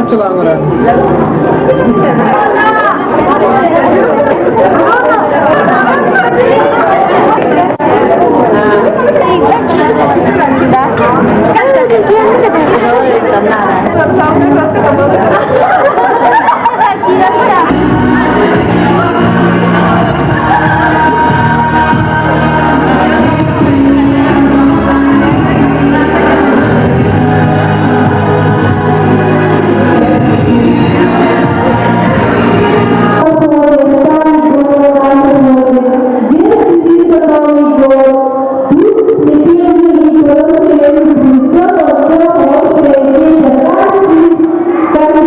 ஆக்சுவலா அவங்க Thank you.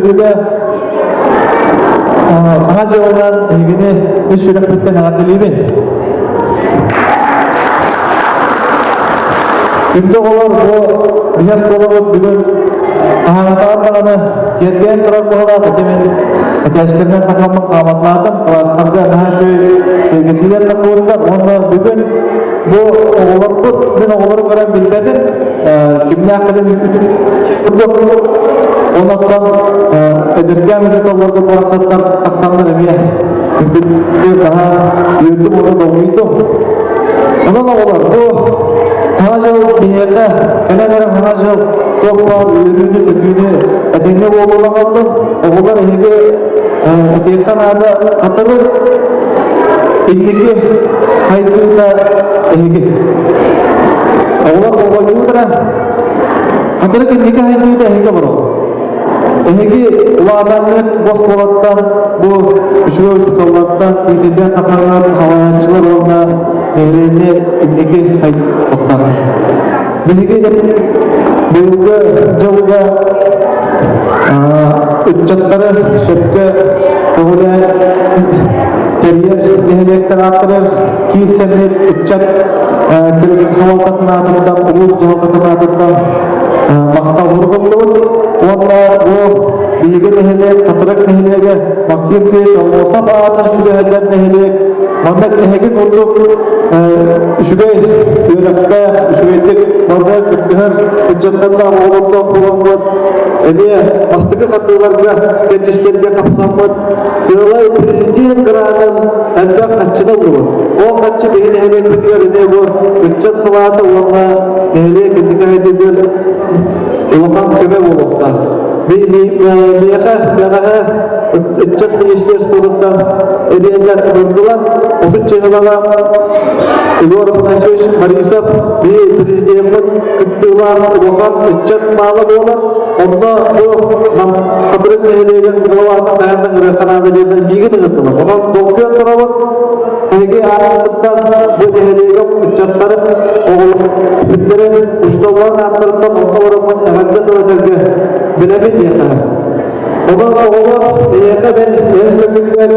bölüde sana cevaplar ilgili bir süre kırktan anlatılıyım. Şimdi olur bu biraz olur bugün anlatılanlarını gerçekten duran bu kadar demin testlerden takılmak kamatladım. Klaslarda daha şey getirilen takılırlar. Onlar bugün bu oğulları gören bilmedi. Kimler kadar ondan edirgen müzik olurdu bu asatlar aksanlar emiye. Çünkü daha yürüdüm onu doğuydum. Ondan olur bu Hanacıl dünyada, kenara hanacıl toplar, ürünü, ödünü, edinle oğuluna kaldım. Oğullar ehli edirgen ağda katılır. İndiki haydıyla ehli. Oğullar oğuluyduran. Katılır indiki haydıyla ehli var o. Ehli ulardanlık boş polattan, bu üçüge uçutollattan, ülkeden takarlar, havayancılar olma, evrende indiki hayd toplar. Bilgi bölge jauhga ucatları söpke kemudian kariyer gelecekten artırır ki senler ucat havalatına atıptan ulus havalatına atıptan makta vurgunluğun onunla bu bilgi nehirle katırak nehirle maksiyet ki olsa bağatan şübeheden nehirle mandak nehirle olduk şübe yönekte şübedik orada kırkıhır ucatlarla oğlumda kullanmak ediye bastıkı katıllarga kendişlerine kapsammak sıralay birinci kıranın elbak kaççıda bulur o kaççı beyni hemen bitiyor ediye bu ucat sıvatı onunla nehirle kendika edilir Ulan keme olukta. Niyaka ucap işler sorunda ediyenler kurdular. Ofis çevrelere Ilor Panaşeş Marisap bir Prezidentin kıttılar. Ulan ucap malı bolar. Onda bu kabret nehirleyen kılavata dayandan rekanabelinden bilgi kıttılar. Ulan doktor tarafı Peki ağırlıktan bu nehirleyen ucapları Bütlerin uçlarının arttırılan ortalarının emekte duracakı bilemin yeter. Ondan sonra niyete ben en sökükler,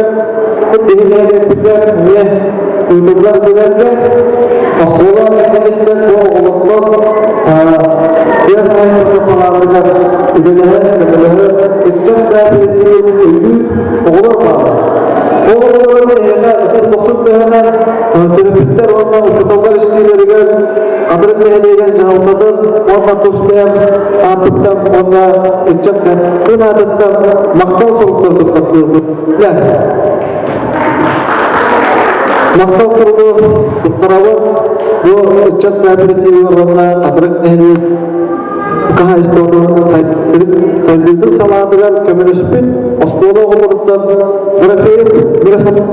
bu nehirleyenlikler niye uydurlar güvenle akıllar eklenirken bu oğluklar diğer sayısını falanlıca üdeleri, uçak dağıtırlığı uydu oğlur var. Oğulların nehirler, ısır bokut beğenen terapistler ondan uçutallar işçilerine Kadırık nehirleyen canlıdır, onunla toslayan atıktan, onunla içecekten, ön atıktan maktal soruklarını katılır. Yani, maktal soruğu tuttarabı, bu içecek kabiliyeti yorumla kadırık nehirleyen kaha istoğunu saydırsın saladılar kömürüşpün, Osmanlı oluruktan, grafiyet, grafiyet.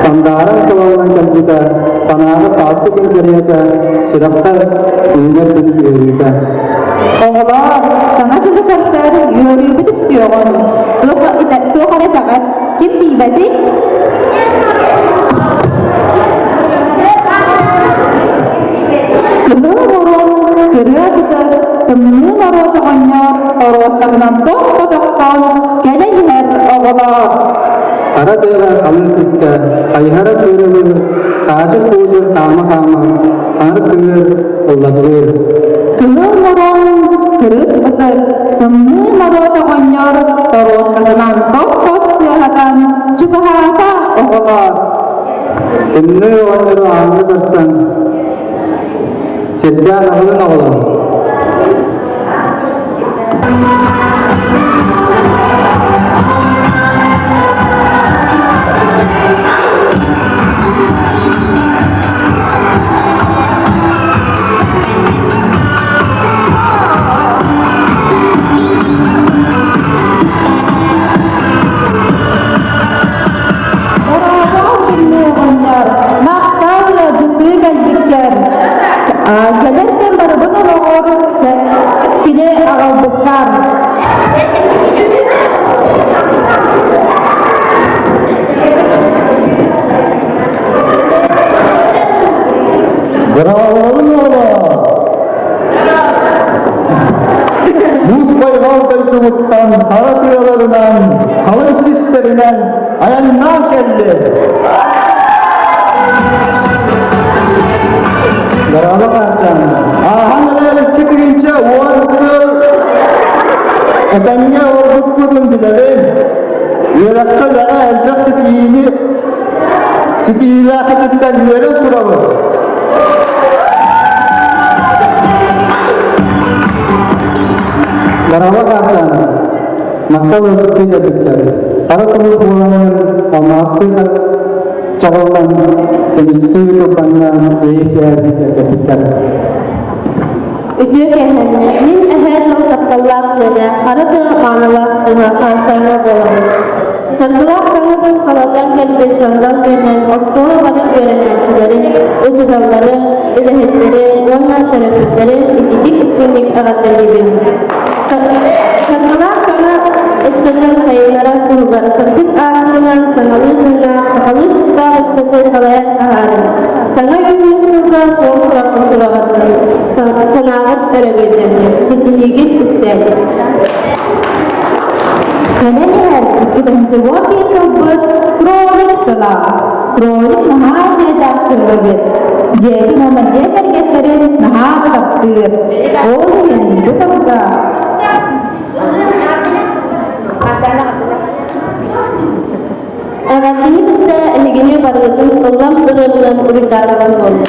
Sandaran kelawan kita sanana satu kerjanya sedapta ini kita. Allah, sangat sekarang yuri betul pion. Lokal itu lokal sangat kita berarti oğlan, gene yer oğlan. Ara dera kalın siske, ayhara sürülür, taşı kuyur kama kama, har kuyur ulladır. Kılın moron, kırık ıtır, sımlı morona onyor, torun kızınan top siyahatan, çıkahata oğlan. Ünlü onları anlıdırsan, Sedyan ağılın oğlan. Gelirken barabın olur, kine ağabıklar. Bravo'nun oğlu. Buz bayrağı kayıtımızdan, kara kıyalarından, kalın sislerinden ayağına geldi. Bravo Kaçan. Hangileri çıkınca uğurlu ötenge olduklarını bilelim. Yörekte yana elde sitiyle hakikaten yöre kuralım. Bravo Kaçan. Maktab ölçüsü dedikleri. Ara kuyur bulanın, olmazsıyla çağılan, temizliği yokanlar, iyi geldi dedikler. Ütüye keheninin eher noktalar sene, harada manalar sene kansayla bolanır. Sargılar kanadın saladan geldi sarıdan gelen Osmanlı varıp öğrenmecilerin, uzunları, ilahetleri, onlar tarafları, ikilik üstünlük ağatları bilinir. Sargılar sana etkiler sayılara kurulur. Sargıt ağırlanan sanalı hırla, sakalı tutar üstüne salayan ağırın. Sana yürüyüşünüzde soğuk bırakın kulağı. Sanağıt örebilirdi. Sitiligi yükseldi. Keneler, ikinci wakil kabut, kronik telah. Kronik mahal jedak terlebih. Jadi nama dia tergeserin mahal takdir. Oh, yang itu tak. Orang ini bisa ini pada itu program dengan urindaran oldu.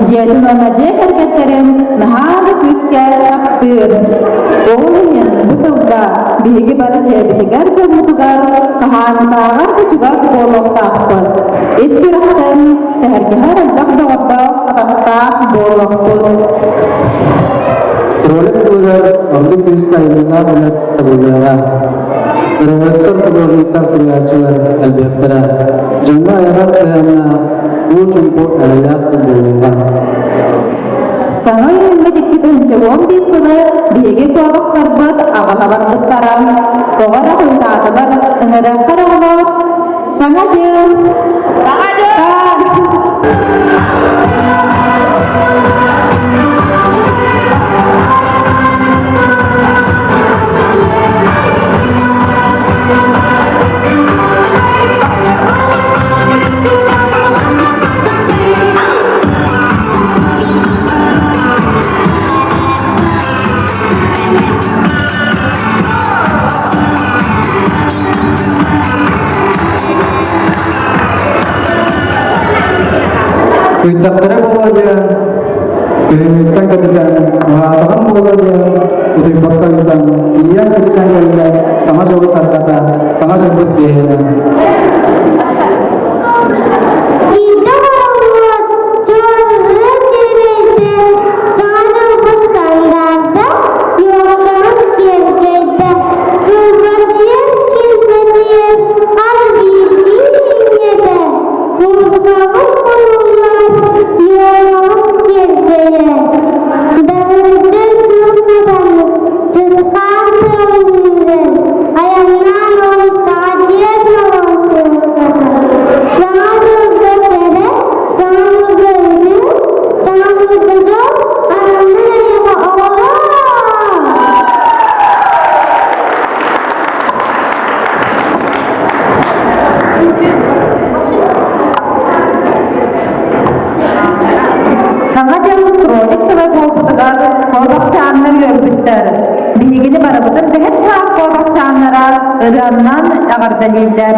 Diyadın olacak hareketlerin naharı büyükçe yaptır. Oğlunun bu tılda bilgi barıcı bilgiler çoğunluğugar, kahanıdağar küçügar bolok taktır. İstirahatın tercihar ancak doğada katakta boloktur. Rolex ular ambil freestyle-nya oleh terbuka. Beretor kebutuhan kreator albertara. Jumlah ayat sayana bu cukup ayat sebuah. Sana yönetmek için cevap bir bilgi soğuk terbat ağlamak taran. Doğru koydadılar ınıra karanlar. Sana jıl. Sana jıl. Kuitaktere bawaja, kehimitan kebijakan mengatakan bawaja, udah berkaitan ia kesannya sama sobat kata sama sobat dia. Bilgini barabıdır ve hep korkak çağınlara ırandan ağırdalıylar.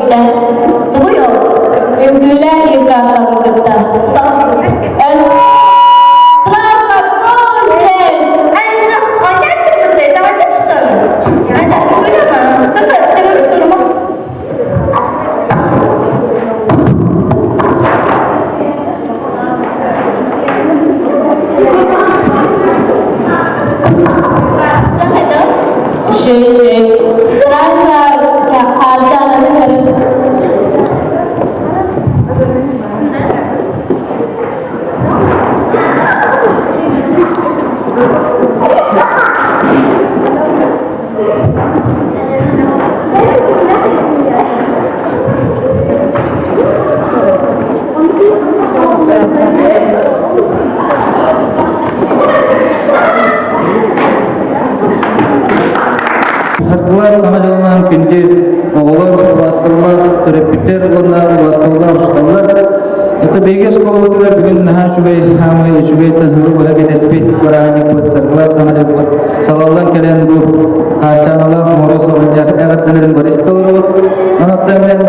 Ülden. Duyuyor. Ülgüler yıkanlar burada. Harkılar samacalanan gündü oğular bastırlar, törepütler olanlar bastırlar, ustalar. Ata beges kolular bugün naha şubay hamay şubay tanrı bu hadi nesbet barani kut sarkılar samacalanan salallan kelen bu harcanalar moros olacak evetlerin barista olur. Anahtarmen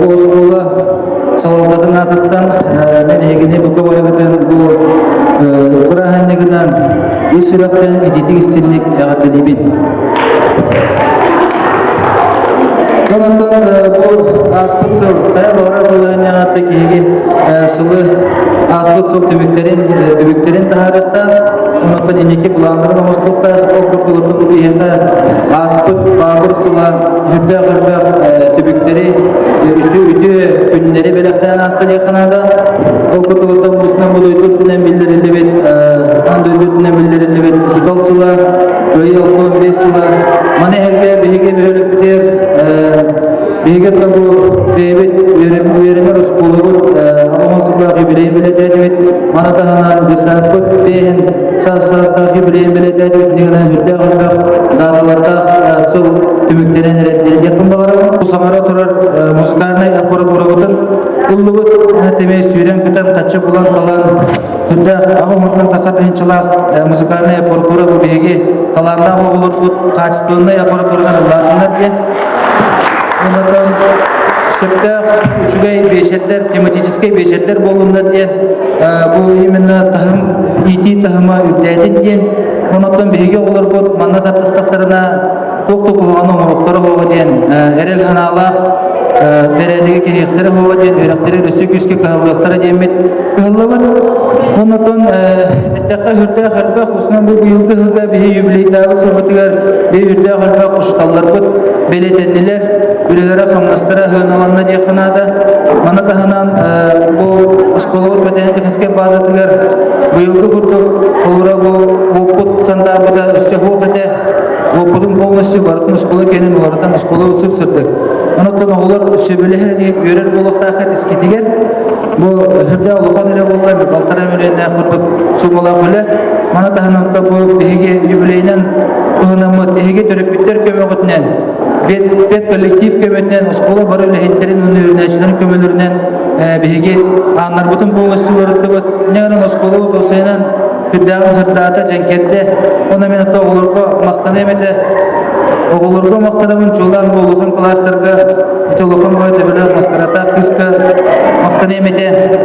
bu oskola salalladın atıttan ben hegini bu kabayagatan bu barani gıdan İsiraftan iditik istinlik evetlenibin. Ondan bu aspıtsıl, doğru olayın yanıttaki sıvı aspıtsıl tümüklerin taharattan ondan ineki bulandırma muslukta okrup yurtun bir yerde aspıt, bağır sıva, hübde hırbe tümükleri ütü günleri belirten asıl yakınada okrup yurtun busuna buluydu tünen bildirildi ve andöldüğünden bildirildi ve uçdal sıva, öyle okulu bir sıva, mani herge bihige bihölükler Bigat bu David Werenor School Alonso'da gibileyin bile dedi mana tahanan disaput behen sas-sasda gibileyin bile dedi diğerine hüdde olarak dağlarda sul tümüklerin reddiye yakın bağırı bu samara turar musikarına yaparı kurabutun ulluğut teme süren küten kaçı bulan kalan hüdde ağımırdan takat hinçılak musikarına yaparı kurabu bihegi kalandan olur bu kaçtığında yaparı kuran Allah'ınlar diye Ondan Süpte üçüge beşetler, tematiske beşetler bolunda diyen bu iminna tahım, iti tahıma üddedin diyen ondan bihige olur bu manna tartıstaklarına koktu kuhana muruqtara hova diyen erel hanala teredeki kehektere hova diyen örektere rüsük yüzke kahıllıqtara diyemet kahıllıqın ondan etteka hürde halba kusnan bu yılgı hılga bihi yübleytağı sohbetigar bihi hürde halba kuştallar kut beletenliler Ülelere kamlastıra hınalanına yakınada mana tahanan bu ıskolavut bedeneti kiske bazadıgar bu yılgı kurduk kovura bu oput sandarbıda üsse hoğete oputun polnosyu barıtın ıskolu kenin varıtan ıskolu ısıp sırdık ondan oğular söbüleher deyip yörer boluqtaqet isketiger bu hürde uluqan ile bollar baltara müreyne kurduk sumula bule mana tahanan bu behege yübüleynen kuhunamı behege törüp bitter kömögütünen Bet kolektif kömötünen oskola barı lehitlerin ünlüğünden kömölüründen behege anlar bütün polnosyuları tıbıt ne kadar oskola olsaynan hüddağın hüddağıta cenkerde ona minutta oğulurga maqtan emede oğulurga maqtanamın çoğulan bu uluğun klaslarga iti uluğun boyda böyle maskarata kıska maqtan emede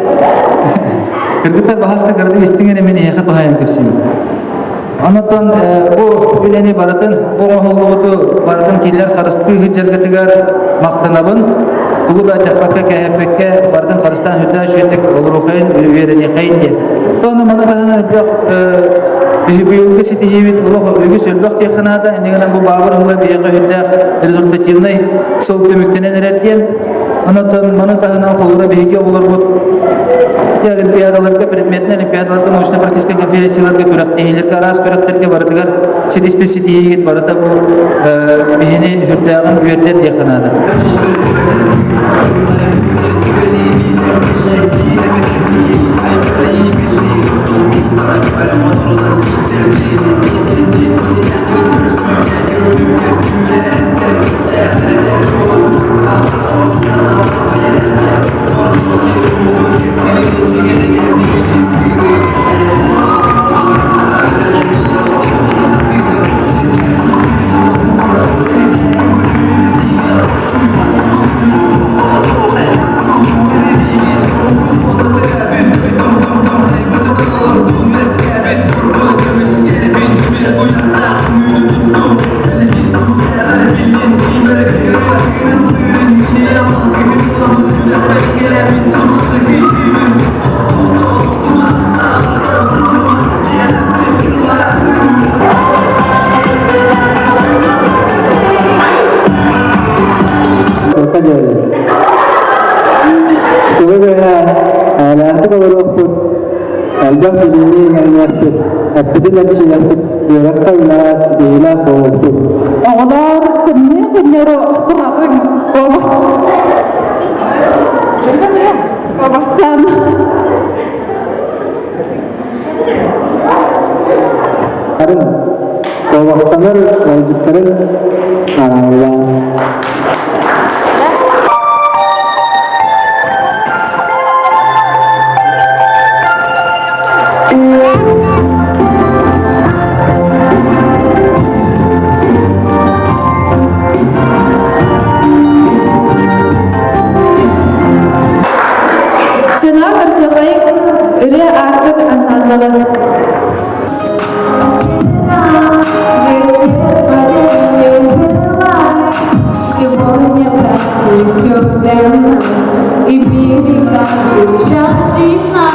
kırgıta bahasta kırdı istingen emeni yakıt bahayım kepsiyim Anatan bu bileni baratın, bu mahulluğudu baratın killer karıstığı hıcırgıtıgar maqtanabın Bugu da çapakka KHP'ke baratın karıstan hüdda şöyledik olur okuyun, vereni kayın diye Sonra mana tahana bu yılgı siti hivit uluğu ögü sölbaq yakınada Endigana bu bağır hıla bir yağı hüdda rezultativnay sol tümüktenen eretken Anatan mana tahana kolura bihige olur bu Olimpiadalarga предметный olimpiadalarga научно практический конференцияларга көрөк tehillerге арас көрөктөргө бардыгар сидиспеситиги барата бу бихини хүрдагын үертер якынада sidang ini yang nyakit. Kemudian yang direkta ila ko. Oğlar kınne kınero kurabın. Babaktan. Karena kawaktanar wajibkaran Allah. Sınav karşılayıp öyle artık asalmalı. И берега счастлива.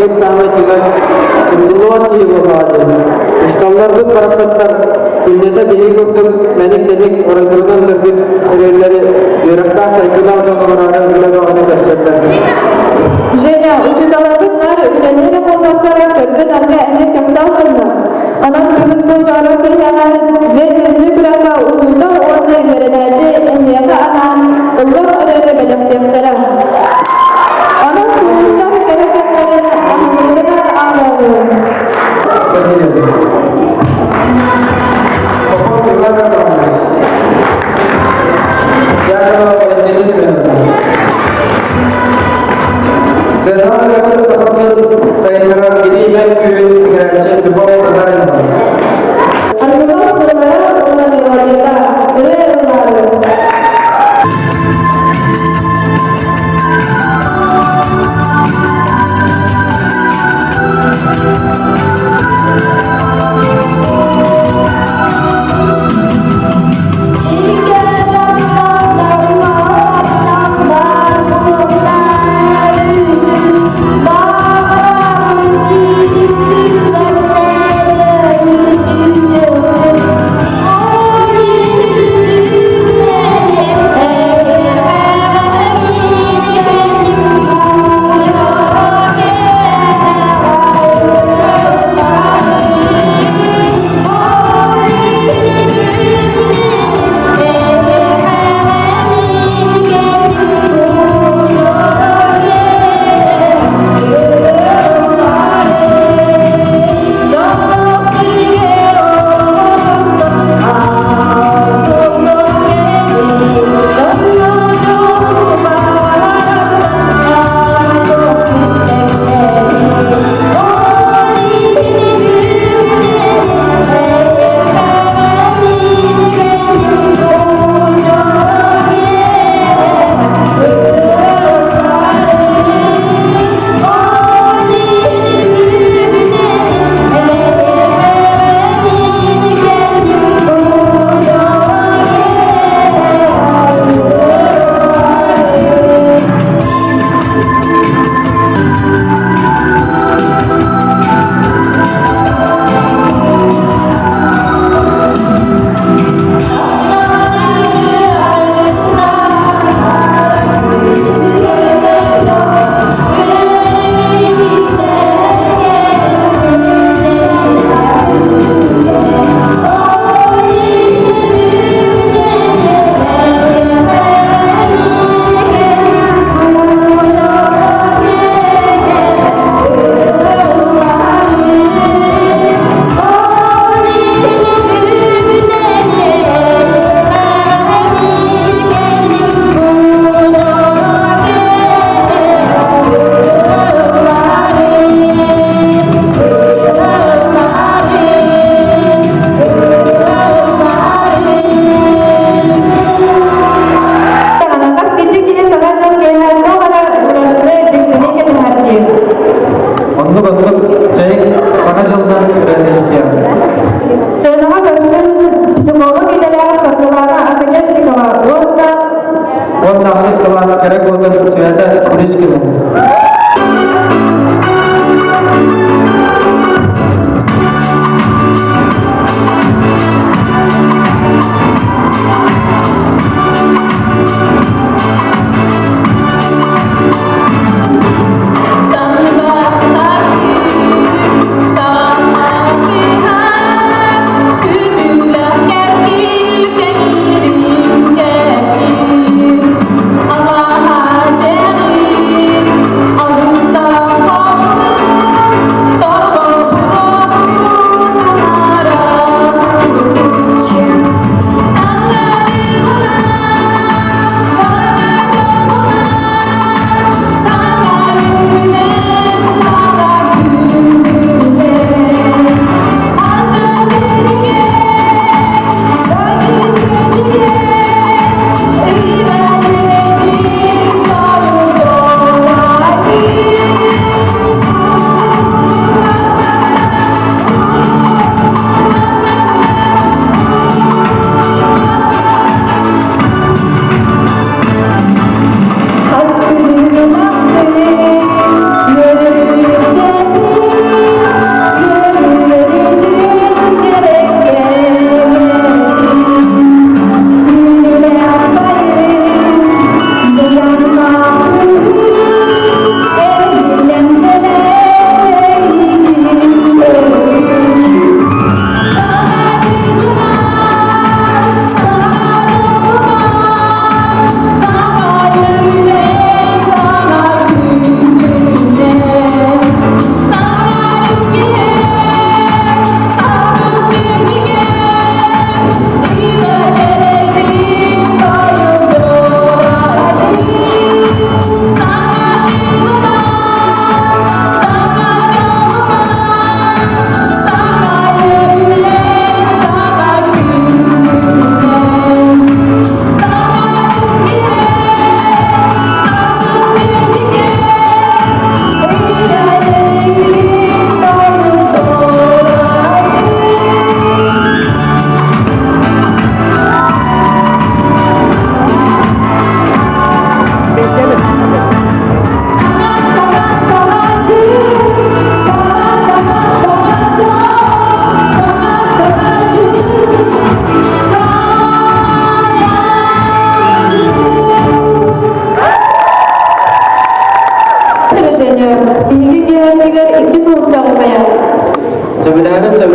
bir sahme çıkar. Kunduluat iyi buladı. Ustallardık parasatlar. Millete bihi gördük. Menik dedik. Oracılığından gördük. Ürelleri yörekten saygıdan sonraları öyle bağını gösterdiler. Жена, учиталарыннар өлкәләре булмаклары кыргызларга эне кемдә сынды. Анан бүгүн бу жары кыйнаган лезезли күрәккә узунда орны беренәде энеге анан уллык өрәде белемдәре. Анан сугыштан кәрәкәтләрен ахмыгына аңлады. Спасибо. Попов Кирлагер Павлович. Дякую, Валентина Семеновна. Sezon Kırıklık Sapıklı sayınlara gideyim ben köyün girençe Lübov Kadar'ın var. Arılar kırlara ona divarında öyle onları.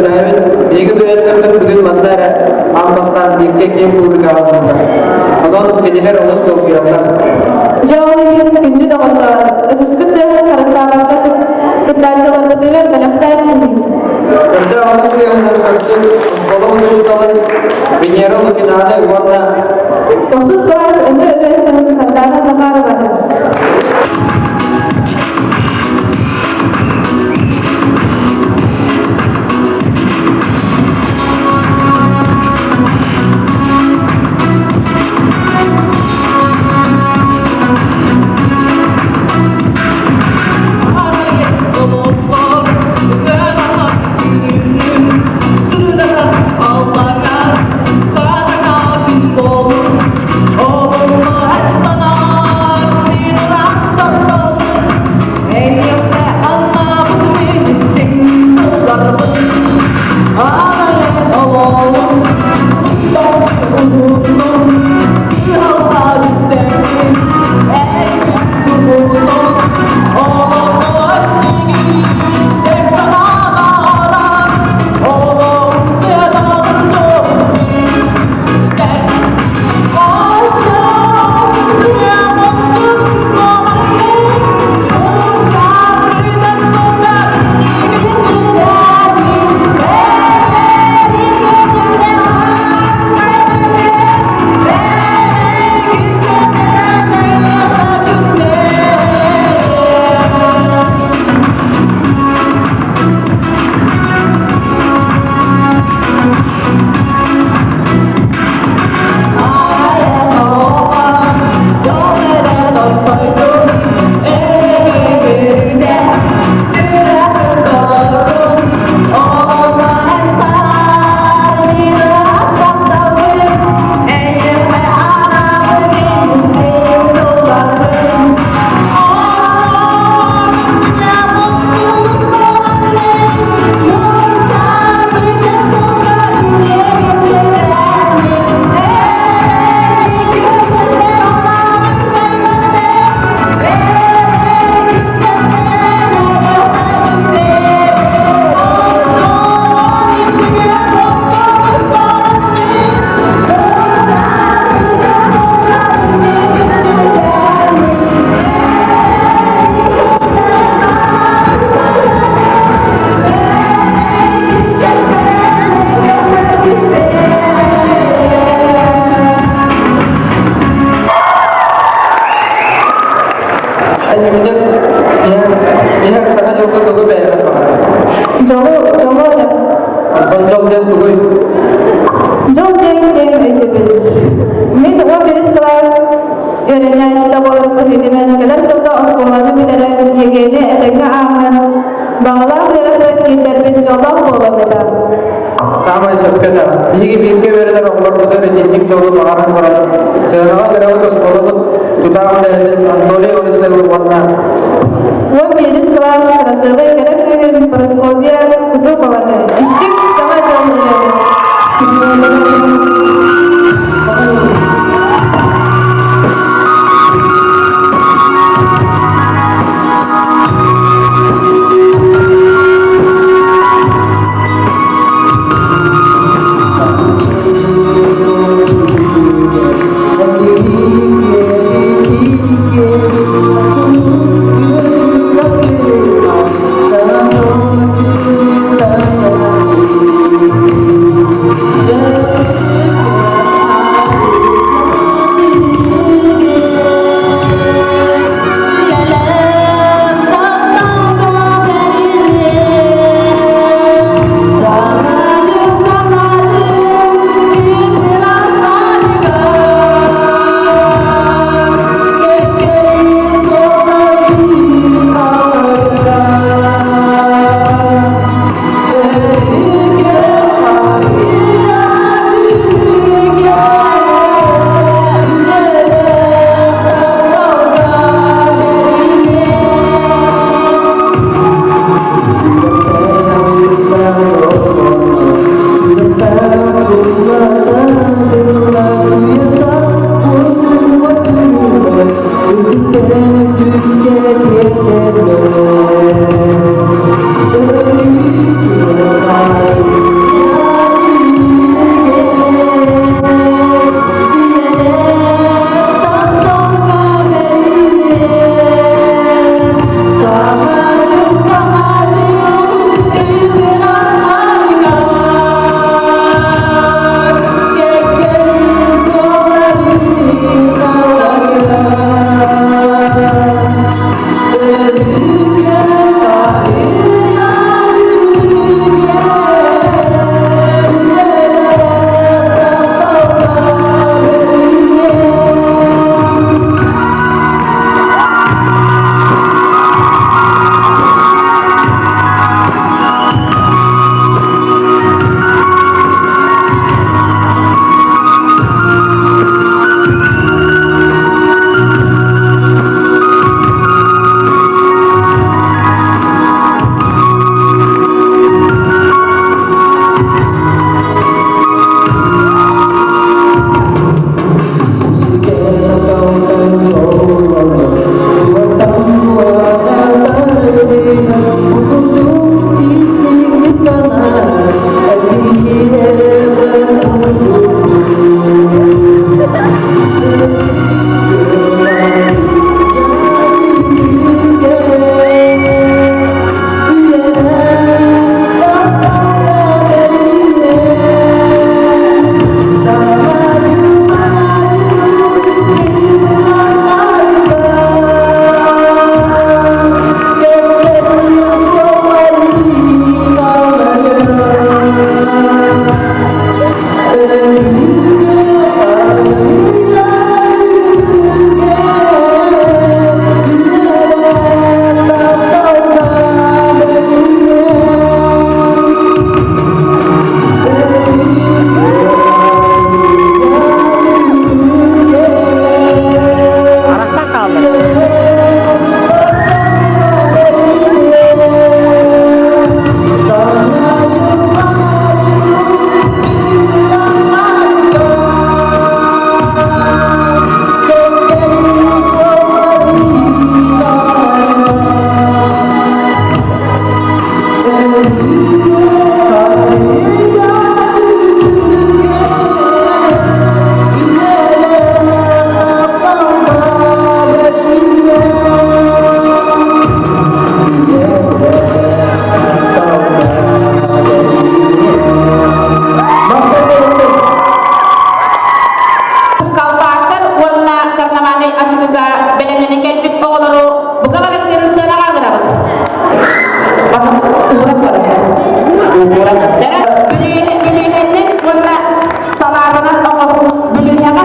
Bülent, iki düetlerden bugün mandara Almastan birlikte kim publika alındı. Ondan kediler onu okuyorlar. Jauh pintu dawat Eskut karasabak kedajalan betul balaktar ini. Kerja onu söylüyorlar karşı sekolah ulusal mineral finalde warna Khusus kelas untuk sarjana Jakarta Barat.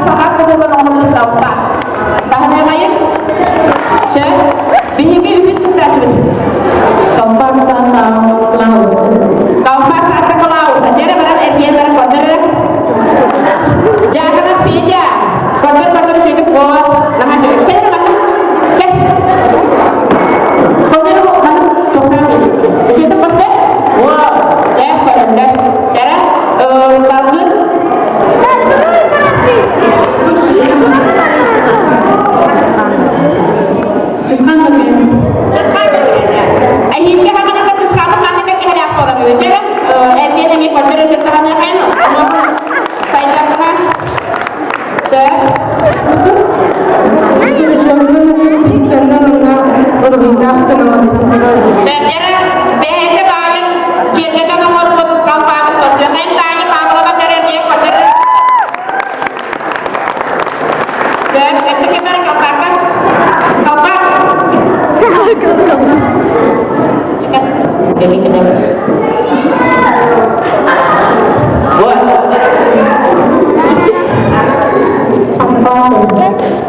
salat kudu nongol taupa. Tahan ya kayak. Saya bihingi ubis kita coba. Kampar sana laut. Taupa saat ke laut. Saja ada berat Etienne dan Koder. Jangan kena pija. Koder sudah kuat. Nama joy. Kaya mana? Kaya. Koder mana? Coba ini. Itu pasti. Wow. Saya pada cara target.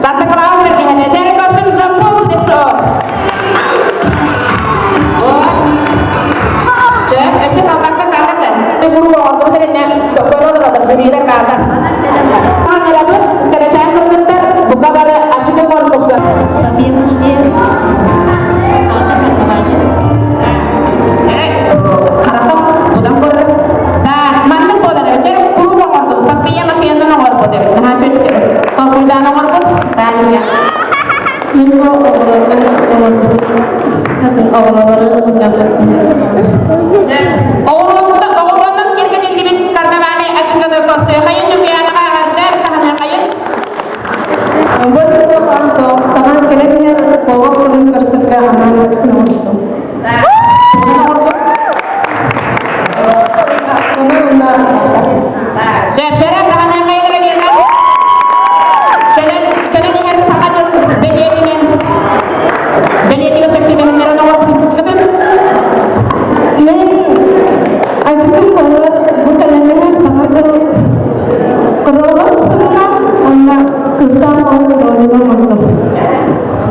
Satu kelas pergi hanya cari kosong jempol sedikit so. Saya kalau makan kata kan, itu buru waktu itu dia dokter ada suri dah kata. Mana lalu kalau saya tertentu buka pada acuan korpus kan. Tapi yang mesti ada sama-sama. Harap budang kor. Nah, mana kor ada cari buru waktu, tapi yang masih ada nomor kor deh. Nah, saya kalau udah nomor kor, tanya. Ini orang kira kira limit karena mana acuan kor. Saya kayak juga anak ada tahan kayak. buat semua kantor sangat kira-kira bahwa sering tersedia amanat nomor itu. Saya cara tahan kayak lagi kan. Kena lihat sangat beli ini sakti dengan nomor betul. Men, aku tuh banget bukan hanya sangat kerolas senang anak kesal mau kerolas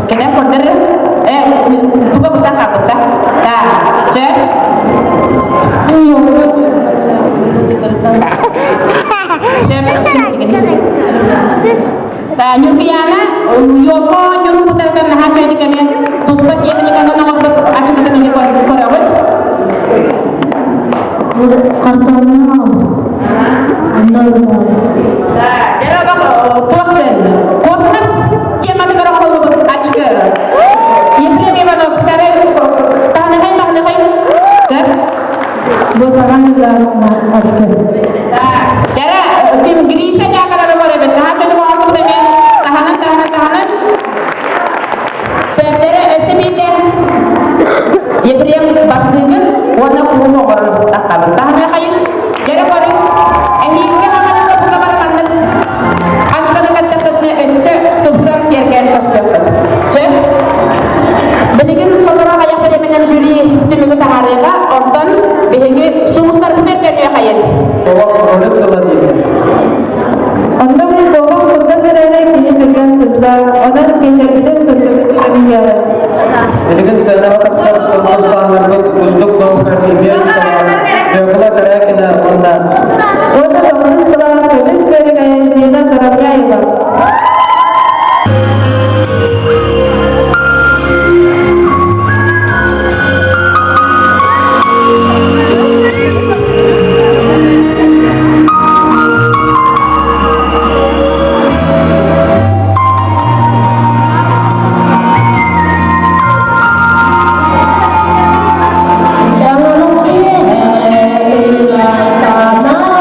Kena koder buka pustaka betul. Nah, saya Nah, nyupiana, yoko nyuruh putarkan hasil di kalian. Puspat dia menyekan nomor betul. Acung kata nabi korawat. kantornya andal Nah, jadi apa tuakan? Kosmas dia mati kalau kalau betul acung ke. Ia punya memang cara tahan hai. Sir, buat orang juga aja. nah, cara tim Grisha dia akan ada boleh betul. Hasil itu kalau sebut demi tahanan. Saya cara SMT. Ia punya pasti kan warna kuno orang tak tahan hai. Jadi orang hingga hanya terbuka pada mandat. Acung akan terkena terbuka kian pas dapat. Sir, belikan saudara kayak pada menyang juri di minggu hari lah, onton bihingi sumuster bener kayak kayak. Bahwa produk selagi Untuk bahwa kurta serere kini pegang sebesar orang kisah itu sebesar miliar. jadi kan saya dapat konkur sangat untuk melakukan ilmiah yang kalau karya kena onda Untuk dosis kelas habis dari kayak zina sarapnya ya. Jangan lupa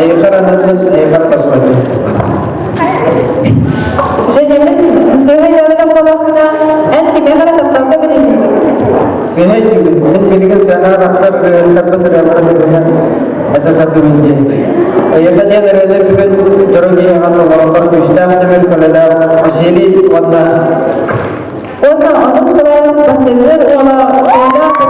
Ekhar anadın ekhar tasmadı. Sehay juga, ini sana rasa terdapat dengan ada satu minyak. Ya kan yang ada juga jorong yang akan melakukan ustaz dengan kalenda asli warna. Onda onu sekolah bahsedilir, ona kebanyakan.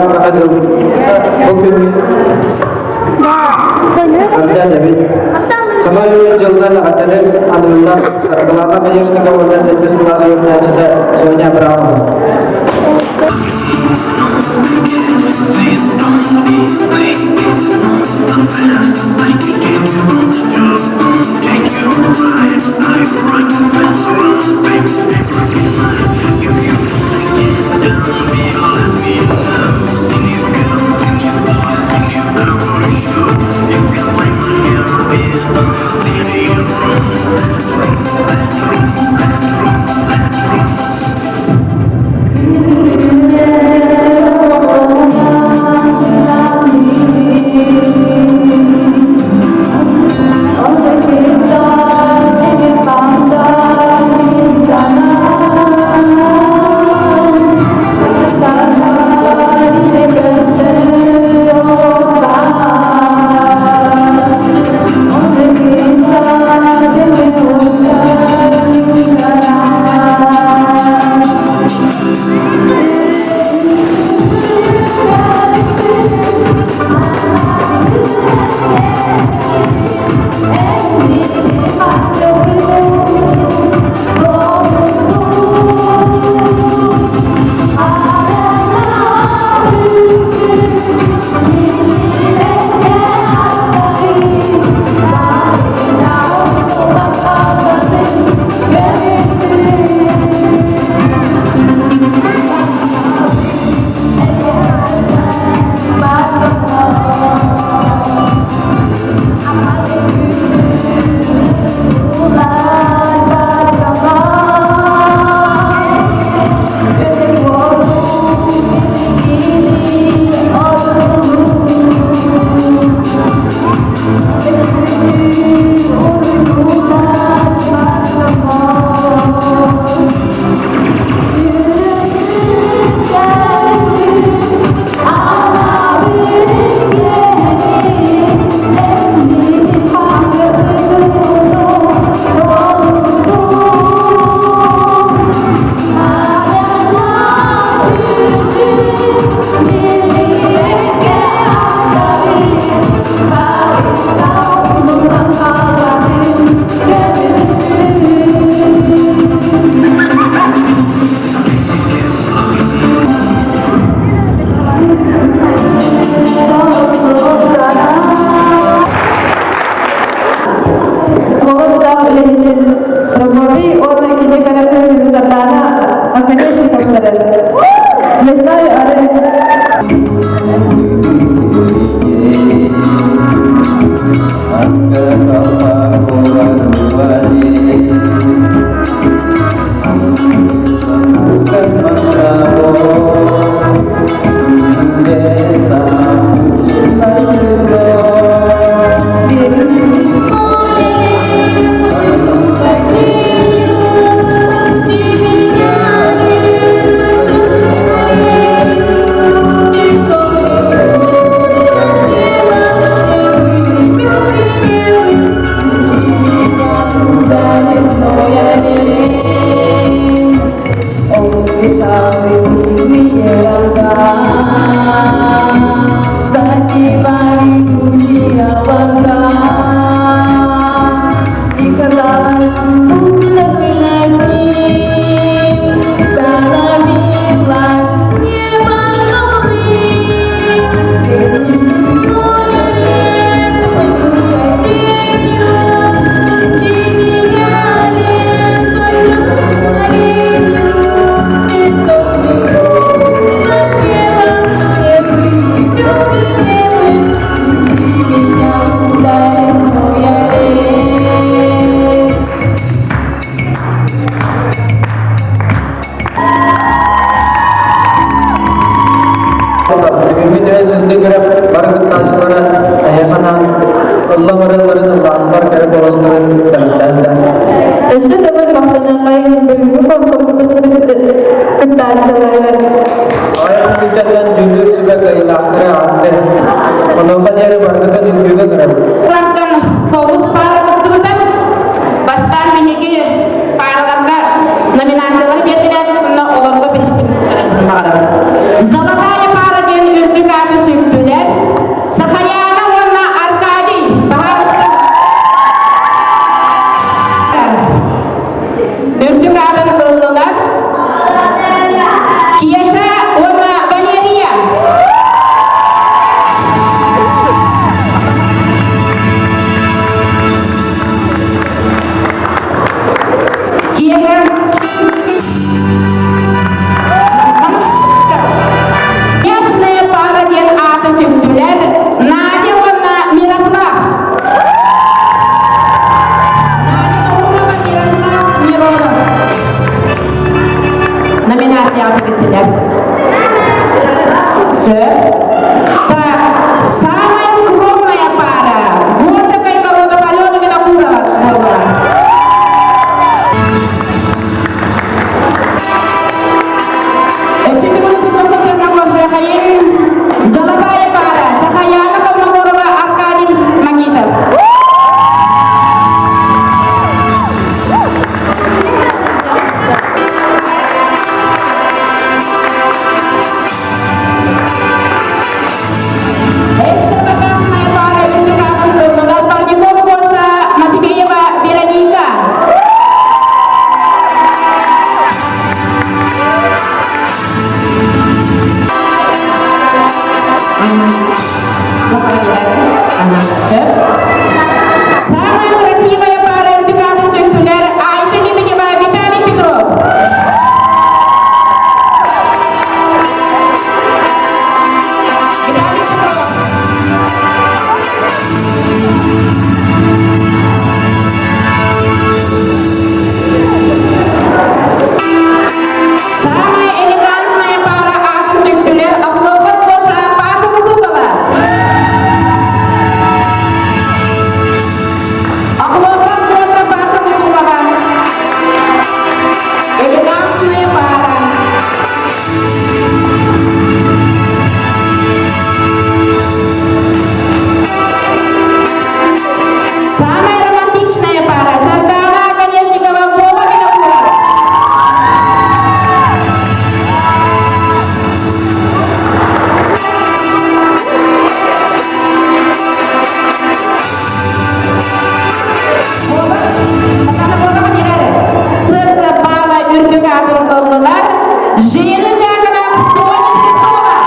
Sangat jauh. Arda David. Sama yıldan hatırın adımlar kargılama kayıştığı orada 8 klas öğrencide Sonya Brown. Kelaskan fokus para kebetulan bastan mihiki para danda nominasiyalar bietiler kena olarga biriştin mağara. Zalataya para gen ürtü kartı süktüler. Sakayana ona arkadi Жиыны жағына Соня Светлова.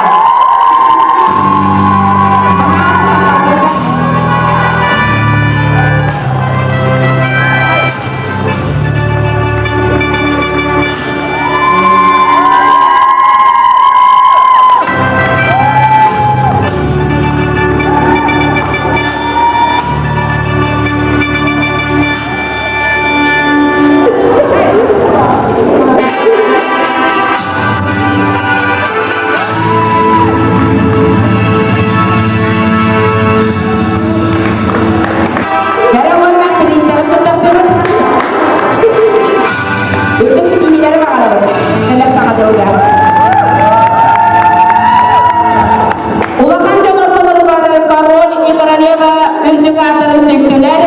Король и королева Вернюгатора Сектюля